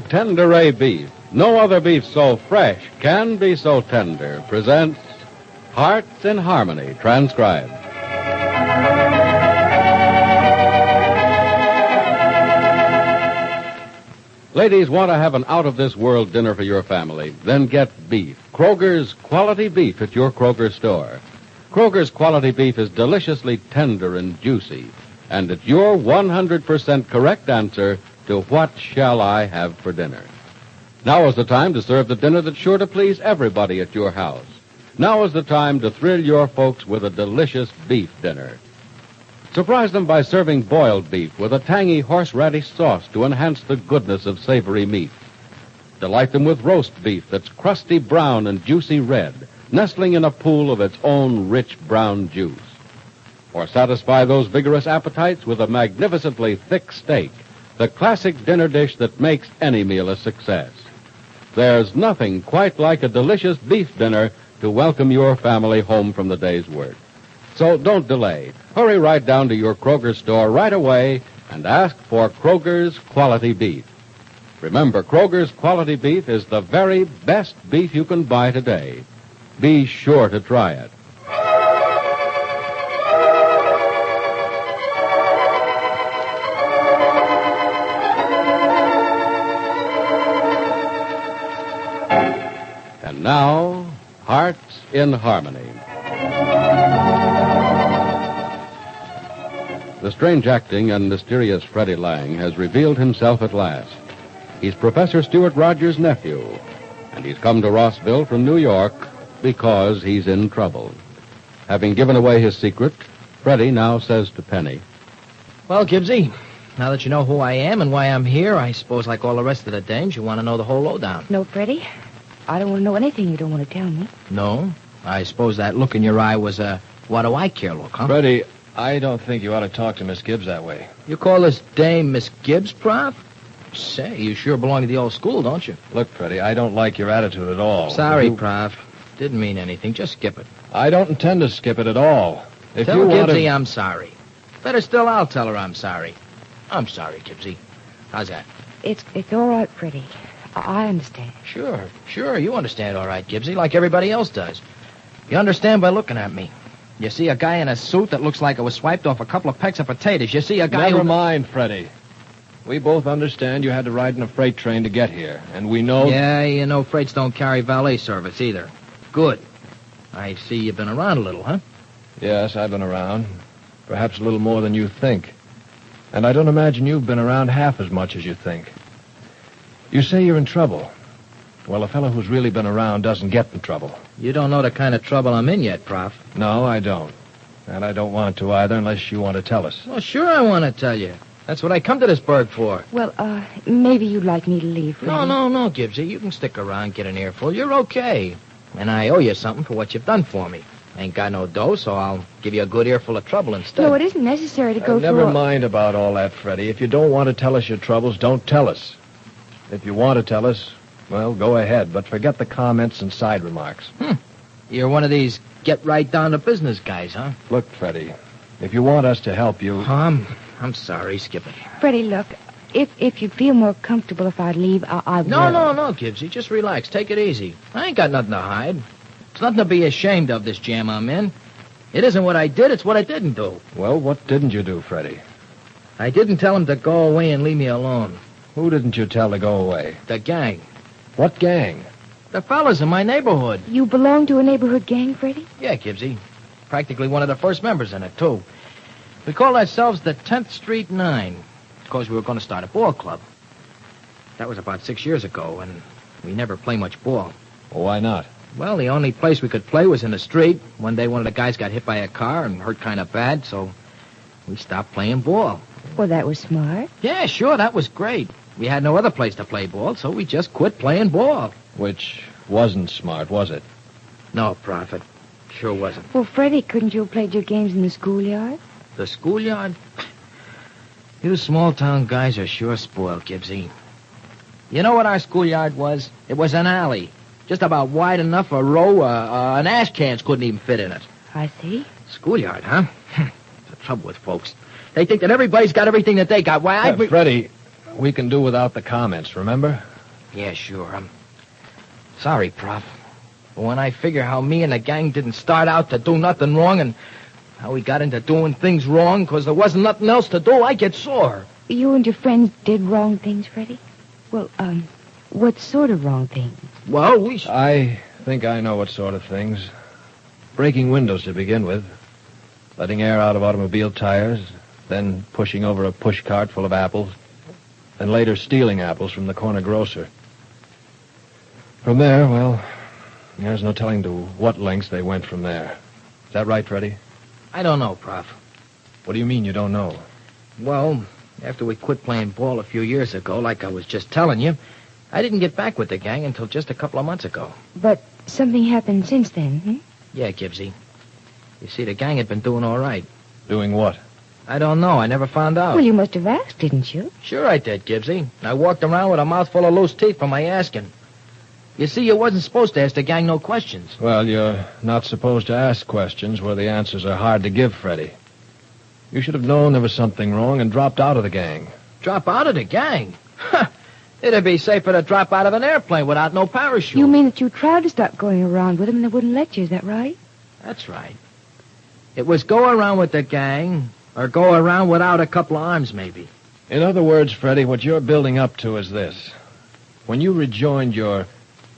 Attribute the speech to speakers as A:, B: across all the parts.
A: Tender beef. No other beef so fresh can be so tender. Presents Hearts in Harmony, transcribed. Ladies, want to have an out-of-this-world dinner for your family? Then get beef. Kroger's quality beef at your Kroger store. Kroger's quality beef is deliciously tender and juicy. And it's your 100% correct answer to what shall I have for dinner. Now is the time to serve the dinner that's sure to please everybody at your house. Now is the time to thrill your folks with a delicious beef dinner. Surprise them by serving boiled beef with a tangy horseradish sauce to enhance the goodness of savory meat. Delight them with roast beef that's crusty brown and juicy red, nestling in a pool of its own rich brown juice. Or satisfy those vigorous appetites with a magnificently thick steak, the classic dinner dish that makes any meal a success. There's nothing quite like a delicious beef dinner to welcome your family home from the day's work. So don't delay. Hurry right down to your Kroger store right away and ask for Kroger's quality beef. Remember, Kroger's quality beef is the very best beef you can buy today. Be sure to try it. And now, Hearts in Harmony. The strange acting and mysterious Freddie Lang has revealed himself at last. He's Professor Stuart Rogers' nephew, and he's come to Rossville from New York because he's in trouble. Having given away his secret, Freddie now says to Penny,
B: "Well, Gibbsy, now that you know who I am and why I'm here, I suppose like all the rest of the dames, you want to know the whole lowdown."
C: No, Freddie. I don't want to know anything you don't want to tell me.
B: No? I suppose that look in your eye was a what do I care look, huh?
D: Freddie, I don't think you ought to talk to Miss Gibbs that way.
B: You call this dame Miss Gibbs, Prof? Say, you sure belong to the old school, don't you?
D: Look, Freddie, I don't like your attitude at all.
B: Sorry, Prof. Didn't mean anything. Just skip it.
D: I don't intend to skip it at all. If
B: Tell
D: you want
B: Gibbsy
D: to...
B: I'm sorry. Better still, I'll tell her I'm sorry. I'm sorry, Gibbsy. How's that?
C: It's all right, Freddie. I understand.
B: Sure, you understand all right, Gibbsy, like everybody else does. You understand by looking at me. You see a guy in a suit that looks like it was swiped off a couple of pecks of potatoes. You see a guy
D: Never mind, Freddie. We both understand you had to ride in a freight train to get here, and we know...
B: Yeah, you know freights don't carry valet service either. Good. I see you've been around a little, huh?
D: Yes, I've been around. Perhaps a little more than you think. And I don't imagine you've been around half as much as you think. You say you're in trouble. Well, a fellow who's really been around doesn't get in trouble.
B: You don't know the kind of trouble I'm in yet, Prof.
D: No, I don't. And I don't want to either unless you want to tell us.
B: Well, sure I want to tell you. That's what I come to this burg for.
C: Well, maybe you'd like me to leave, Freddie.
B: No, Gibbsy. You can stick around, get an earful. You're okay. And I owe you something for what you've done for me. Ain't got no dough, so I'll give you a good earful of trouble instead.
C: No, it isn't necessary to go through...
D: Never mind about all that, Freddie. If you don't want to tell us your troubles, don't tell us. If you want to tell us, well, go ahead, but forget the comments and side remarks.
B: You're one of these get right down to business guys, huh?
D: Look, Freddie, if you want us to help you...
B: I'm sorry, Skip it.
C: Freddie, look, if you'd feel more comfortable if I'd leave, I would.
B: No, Gibbsy, just relax. Take it easy. I ain't got nothing to hide. It's nothing to be ashamed of, this jam I'm in. It isn't what I did, it's what I didn't do.
D: Well, what didn't you do, Freddie?
B: I didn't tell him to go away and leave me alone.
D: Who didn't you tell to go away?
B: The gang.
D: What gang?
B: The fellas in my neighborhood.
C: You belong to a neighborhood gang, Freddie?
B: Yeah, Gibbsy. Practically one of the first members in it, too. We call ourselves the 10th Street Nine, because we were going to start a ball club. That was about 6 years ago, and we never play much ball.
D: Well, why not?
B: Well, the only place we could play was in the street. One day one of the guys got hit by a car and hurt kind of bad, so we stopped playing ball.
C: Well, that was smart.
B: Yeah, sure, that was great. We had no other place to play ball, so we just quit playing ball.
D: Which wasn't smart, was it?
B: No, Prophet. Sure wasn't.
C: Well, Freddie, couldn't you have played your games in the schoolyard?
B: The schoolyard? You small-town guys are sure spoiled, Gibbsy. You know what our schoolyard was? It was an alley. Just about wide enough a row an ash cans couldn't even fit in it.
C: I see.
B: Schoolyard, huh? The trouble with folks. They think that everybody's got everything that they got. Why,
D: Freddie, we can do without the comments, remember?
B: Yeah, sure. I'm sorry, Prof. But when I figure how me and the gang didn't start out to do nothing wrong and how we got into doing things wrong because there wasn't nothing else to do, I get sore.
C: You and your friends did wrong things, Freddie? Well, what sort of wrong things?
B: Well,
D: I think I know what sort of things. Breaking windows to begin with. Letting air out of automobile tires. Then pushing over a push cart full of apples. And later stealing apples from the corner grocer. From there, well, there's no telling to what lengths they went from there. Is that right, Freddie?
B: I don't know, Prof.
D: What do you mean you don't know?
B: Well, after we quit playing ball a few years ago, like I was just telling you, I didn't get back with the gang until just a couple of months ago.
C: But something happened since then, hmm?
B: Yeah, Gibbsy. You see, the gang had been doing all right.
D: Doing what?
B: I don't know. I never found out.
C: Well, you must have asked, didn't you?
B: Sure I did, Gibbsy. I walked around with a mouthful of loose teeth from my asking. You see, you wasn't supposed to ask the gang no questions.
D: Well, you're not supposed to ask questions where the answers are hard to give, Freddie. You should have known there was something wrong and dropped out of the gang.
B: Drop out of the gang? It'd be safer to drop out of an airplane without no parachute.
C: You mean that you tried to stop going around with them and they wouldn't let you, is that right?
B: That's right. It was go around with the gang, or go around without a couple of arms, maybe.
D: In other words, Freddie, what you're building up to is this. When you rejoined your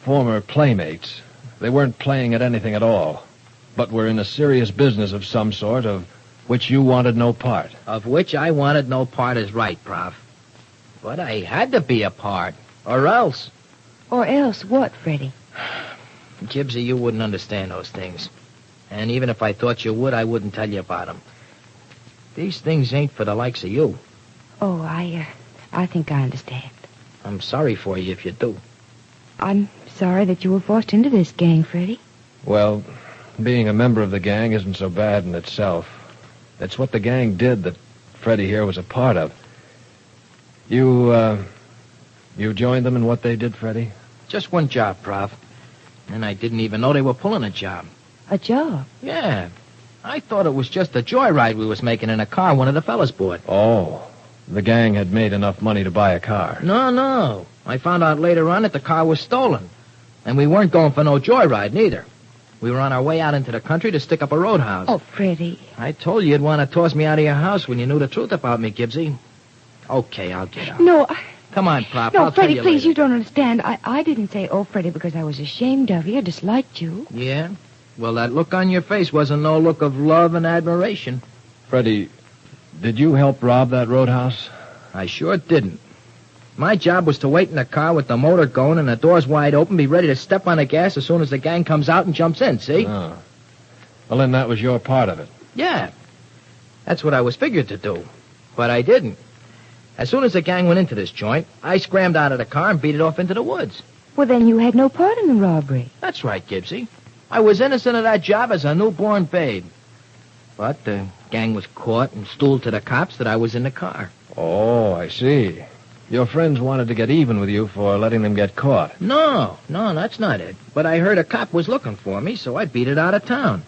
D: former playmates, they weren't playing at anything at all, but were in a serious business of some sort of which you wanted no part.
B: Of which I wanted no part is right, Prof. But I had to be a part, or else.
C: Or else what, Freddie?
B: Gibbsy, you wouldn't understand those things. And even if I thought you would, I wouldn't tell you about them. These things ain't for the likes of you.
C: Oh, I think I understand.
B: I'm sorry for you if you do.
C: I'm sorry that you were forced into this gang, Freddie.
D: Well, being a member of the gang isn't so bad in itself. It's what the gang did that Freddie here was a part of. You joined them in what they did, Freddie?
B: Just one job, Prof. And I didn't even know they were pulling a job.
C: A job?
B: Yeah. I thought it was just a joyride we was making in a car one of the fellas bought.
D: Oh, the gang had made enough money to buy a car.
B: No. I found out later on that the car was stolen. And we weren't going for no joyride, neither. We were on our way out into the country to stick up a roadhouse.
C: Oh, Freddie.
B: I told you you'd want to toss me out of your house when you knew the truth about me, Gibbsy. Okay, I'll get out.
C: No,
B: Come on, Pop.
C: No,
B: I'll tell
C: Freddie,
B: you
C: please,
B: later.
C: you don't understand. I didn't say, oh, Freddie, because I was ashamed of you or disliked you.
B: Yeah? Well, that look on your face wasn't no look of love and admiration.
D: Freddie, did you help rob that roadhouse?
B: I sure didn't. My job was to wait in the car with the motor going and the doors wide open, be ready to step on the gas as soon as the gang comes out and jumps in, see?
D: Oh. Well, then that was your part of it.
B: Yeah. That's what I was figured to do. But I didn't. As soon as the gang went into this joint, I scrammed out of the car and beat it off into the woods.
C: Well, then you had no part in the robbery.
B: That's right, Gibbsy. I was innocent of that job as a newborn babe. But the gang was caught and stooled to the cops that I was in the car.
D: Oh, I see. Your friends wanted to get even with you for letting them get caught.
B: No, that's not it. But I heard a cop was looking for me, so I beat it out of town.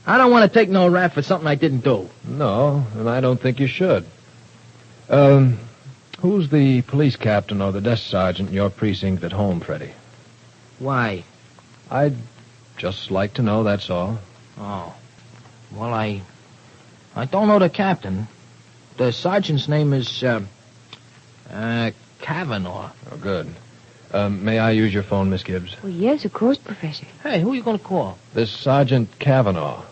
B: I don't want to take no rap for something I didn't do.
D: No, and I don't think you should. Who's the police captain or the desk sergeant in your precinct at home, Freddie?
B: Why?
D: I'd just like to know, that's all.
B: Oh. Well, I don't know the captain. The sergeant's name is, Kavanaugh.
D: Oh, good. May I use your phone, Miss Gibbs?
C: Well, yes, of course, Professor.
B: Hey, who are you going to call?
D: This Sergeant Kavanaugh.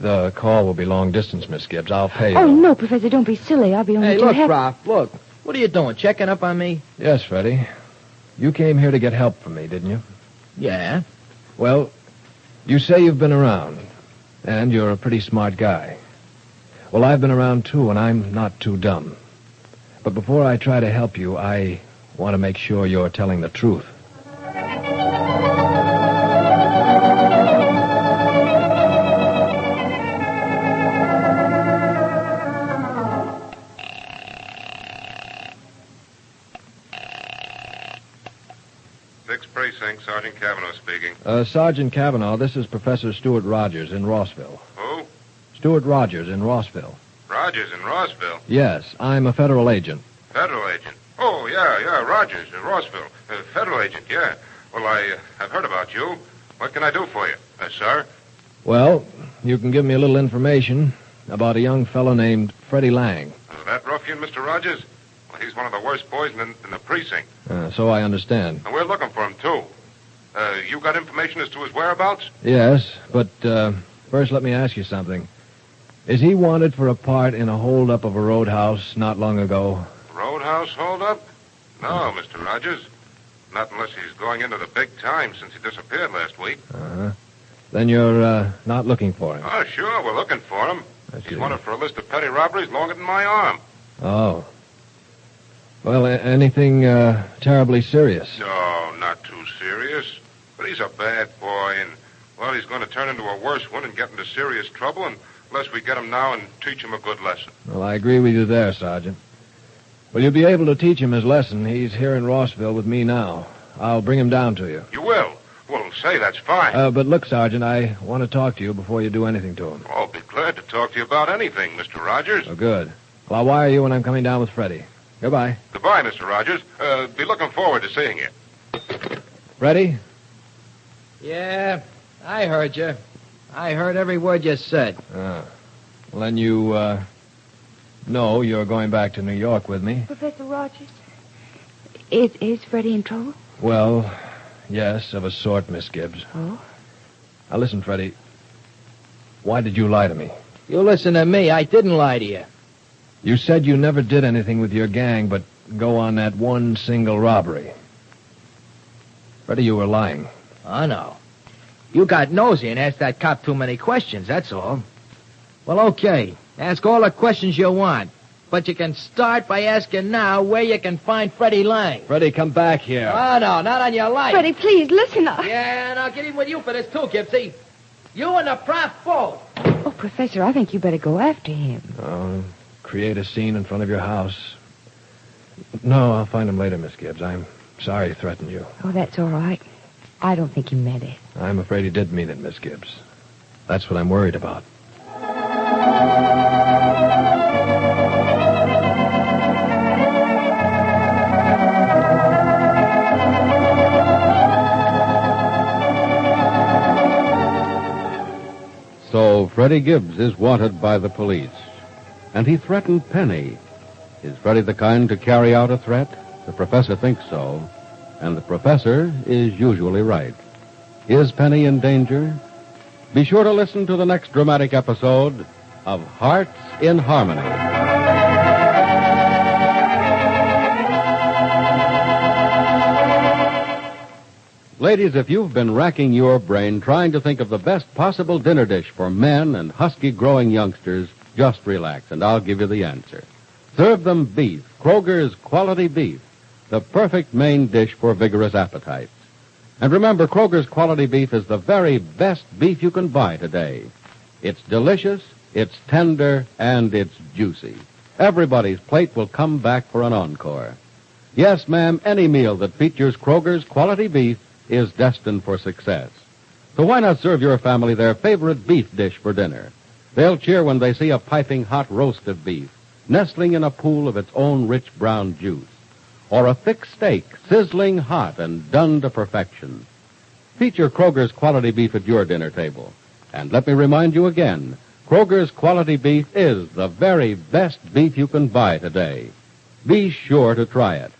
D: The call will be long distance, Miss Gibbs. I'll pay you.
C: Oh, no, Professor, don't be silly. I'll be only
B: Hey,
C: too
B: look,
C: happy.
B: Prof, look. What are you doing, checking up on me?
D: Yes, Freddie. You came here to get help from me, didn't you?
B: Yeah.
D: Well, you say you've been around, and you're a pretty smart guy. Well, I've been around, too, and I'm not too dumb. But before I try to help you, I want to make sure you're telling the truth.
E: Sixth Precinct, Sergeant Kavanaugh speaking.
D: Sergeant Kavanaugh, this is Professor Stuart Rogers in Rossville.
E: Who?
D: Stuart Rogers in Rossville.
E: Rogers in Rossville.
D: Yes, I'm a federal agent.
E: Federal agent. Oh, yeah, Rogers, Rossville, federal agent, yeah. Well, I've heard about you. What can I do for you, sir?
D: Well, you can give me a little information about a young fellow named Freddie Lang.
E: That ruffian, Mr. Rogers? Well, he's one of the worst boys in the precinct.
D: So I understand.
E: And we're looking for him, too. You got information as to his whereabouts?
D: Yes, but first let me ask you something. Is he wanted for a part in a holdup of a roadhouse not long ago?
E: Roadhouse holdup? No, Mr. Rogers. Not unless he's going into the big time since he disappeared last week.
D: Uh-huh. Then you're not looking for him.
E: Oh, sure, we're looking for him.
D: I see.
E: He's wanted for a list of petty robberies longer than my arm.
D: Oh. Well, anything terribly serious?
E: No, not too serious. But he's a bad boy, and, well, he's going to turn into a worse one and get into serious trouble unless we get him now and teach him a good lesson.
D: Well, I agree with you there, Sergeant. Will you be able to teach him his lesson? He's here in Rossville with me now. I'll bring him down to you.
E: You will? Well, say, that's fine.
D: But look, Sergeant, I want to talk to you before you do anything to him.
E: Oh, I'll be glad to talk to you about anything, Mr. Rogers.
D: Oh, good. Well, I'll wire you when I'm coming down with Freddie. Goodbye.
E: Goodbye, Mr. Rogers. Be looking forward to seeing you.
D: Freddie?
B: Yeah, I heard you. I heard every word you said.
D: Well, then you, know you're going back to New York with me.
C: Professor Rogers, is Freddie in trouble?
D: Well, yes, of a sort, Miss Gibbs.
C: Oh?
D: Now, listen, Freddie. Why did you lie to me?
B: You listen to me. I didn't lie to you.
D: You said you never did anything with your gang but go on that one single robbery. Freddie, you were lying.
B: I know. You got nosy and asked that cop too many questions, that's all. Well, okay. Ask all the questions you want. But you can start by asking now where you can find Freddie Lang.
D: Freddie, come back here.
B: Oh, no, not on your life.
C: Freddie, please, listen up.
B: Yeah, and I'll get in with you for this, too, Gibbsy. You and the prof both.
C: Oh, Professor, I think you better go after him.
D: Oh, create a scene in front of your house. No, I'll find him later, Miss Gibbs. I'm sorry he threatened you.
C: Oh, that's all right. I don't think he meant it.
D: I'm afraid he did mean it, Miss Gibbs. That's what I'm worried about.
A: So Freddie Gibbs is wanted by the police. And he threatened Penny. Is Freddie the kind to carry out a threat? The professor thinks so. And the professor is usually right. Is Penny in danger? Be sure to listen to the next dramatic episode of Hearts in Harmony. Ladies, if you've been racking your brain trying to think of the best possible dinner dish for men and husky-growing youngsters, just relax, and I'll give you the answer. Serve them beef, Kroger's quality beef, the perfect main dish for vigorous appetites. And remember, Kroger's quality beef is the very best beef you can buy today. It's delicious, it's tender, and it's juicy. Everybody's plate will come back for an encore. Yes, ma'am, any meal that features Kroger's quality beef is destined for success. So why not serve your family their favorite beef dish for dinner? They'll cheer when they see a piping hot roast of beef, nestling in a pool of its own rich brown juice. Or a thick steak, sizzling hot and done to perfection. Feature Kroger's quality beef at your dinner table. And let me remind you again, Kroger's quality beef is the very best beef you can buy today. Be sure to try it.